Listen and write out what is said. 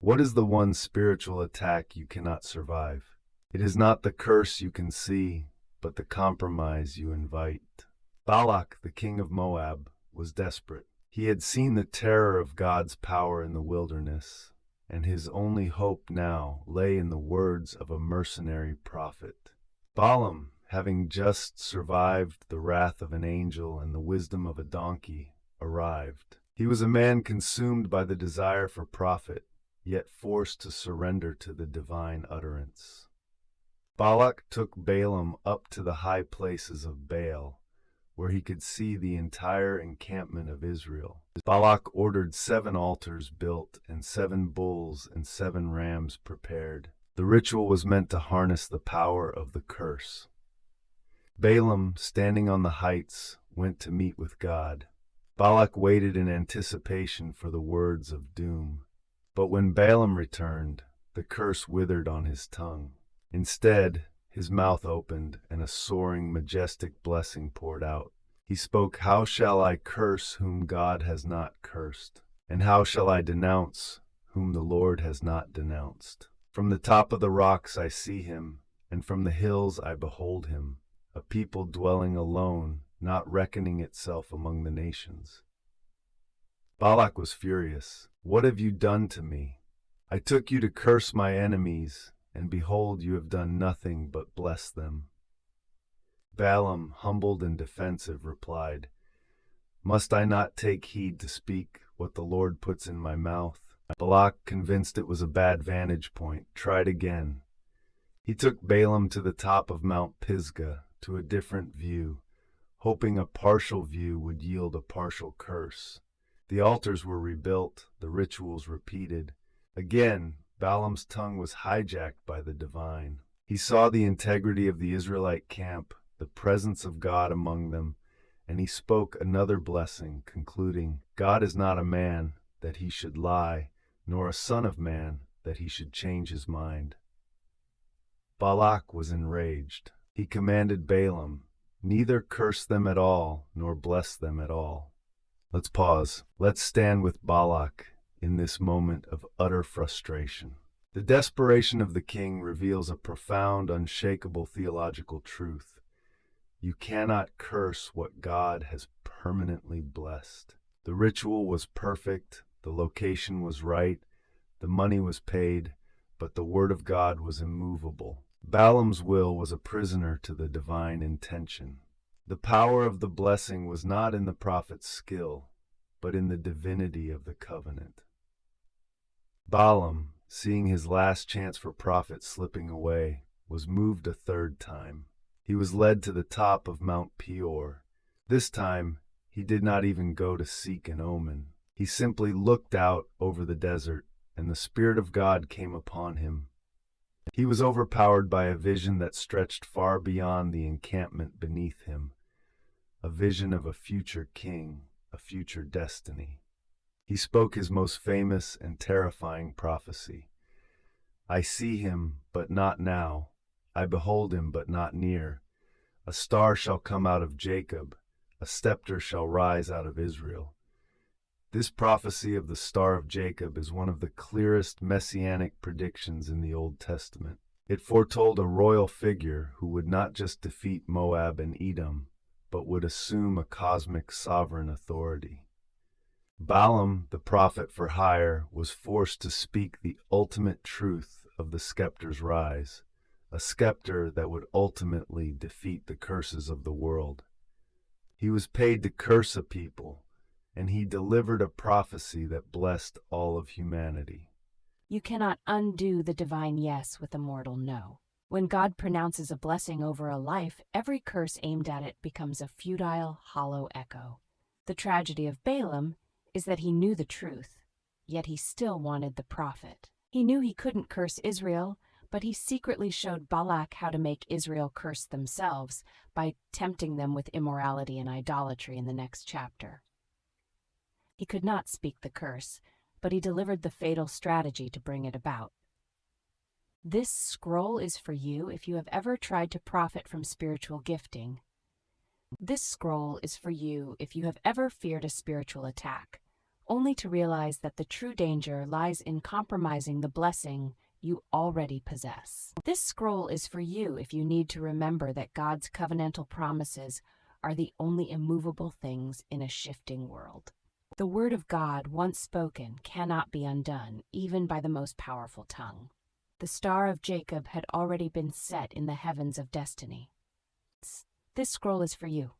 What is the one spiritual attack you cannot survive? It is not the curse you can see, but the compromise you invite. Balak, the king of Moab, was desperate. He had seen the terror of God's power in the wilderness, and his only hope now lay in the words of a mercenary prophet. Balaam, having just survived the wrath of an angel and the wisdom of a donkey, arrived. He was a man consumed by the desire for profit, yet forced to surrender to the divine utterance. Balak took Balaam up to the high places of Baal, where he could see the entire encampment of Israel. Balak ordered 7 altars built and 7 bulls and 7 rams prepared. The ritual was meant to harness the power of the curse. Balaam, standing on the heights, went to meet with God. Balak waited in anticipation for the words of doom. But when Balaam returned, the curse withered on his tongue. Instead, his mouth opened, and a soaring, majestic blessing poured out. He spoke, "How shall I curse whom God has not cursed? And how shall I denounce whom the Lord has not denounced? From the top of the rocks I see him, and from the hills I behold him, a people dwelling alone, not reckoning itself among the nations." Balak was furious. "What have you done to me? I took you to curse my enemies, and behold, you have done nothing but bless them." Balaam, humbled and defensive, replied, "Must I not take heed to speak what the Lord puts in my mouth?" Balak, convinced it was a bad vantage point, tried again. He took Balaam to the top of Mount Pisgah to a different view, hoping a partial view would yield a partial curse. The altars were rebuilt, the rituals repeated. Again, Balaam's tongue was hijacked by the divine. He saw the integrity of the Israelite camp, the presence of God among them, and he spoke another blessing, concluding, "God is not a man that he should lie, nor a son of man that he should change his mind." Balak was enraged. He commanded Balaam, "Neither curse them at all, nor bless them at all." Let's pause. Let's stand with Balak in this moment of utter frustration. The desperation of the king reveals a profound, unshakable theological truth. You cannot curse what God has permanently blessed. The ritual was perfect, the location was right, the money was paid, but the word of God was immovable. Balaam's will was a prisoner to the divine intention. The power of the blessing was not in the prophet's skill, but in the divinity of the covenant. Balaam, seeing his last chance for profit slipping away, was moved a 3rd time. He was led to the top of Mount Peor. This time, he did not even go to seek an omen. He simply looked out over the desert, and the Spirit of God came upon him. He was overpowered by a vision that stretched far beyond the encampment beneath him, a vision of a future king, a future destiny. He spoke his most famous and terrifying prophecy. "I see him, but not now. I behold him, but not near. A star shall come out of Jacob, a scepter shall rise out of Israel." This prophecy of the Star of Jacob is one of the clearest messianic predictions in the Old Testament. It foretold a royal figure who would not just defeat Moab and Edom, but would assume a cosmic sovereign authority. Balaam, the prophet for hire, was forced to speak the ultimate truth of the scepter's rise, a scepter that would ultimately defeat the curses of the world. He was paid to curse a people, and he delivered a prophecy that blessed all of humanity. You cannot undo the divine yes with a mortal no. When God pronounces a blessing over a life, every curse aimed at it becomes a futile, hollow echo. The tragedy of Balaam is that he knew the truth, yet he still wanted the prophet. He knew he couldn't curse Israel, but he secretly showed Balak how to make Israel curse themselves by tempting them with immorality and idolatry in the next chapter. He could not speak the curse, but he delivered the fatal strategy to bring it about. This scroll is for you if you have ever tried to profit from spiritual gifting. This scroll is for you if you have ever feared a spiritual attack, only to realize that the true danger lies in compromising the blessing you already possess. This scroll is for you if you need to remember that God's covenantal promises are the only immovable things in a shifting world. The word of God, once spoken, cannot be undone, even by the most powerful tongue. The star of Jacob had already been set in the heavens of destiny. This scroll is for you.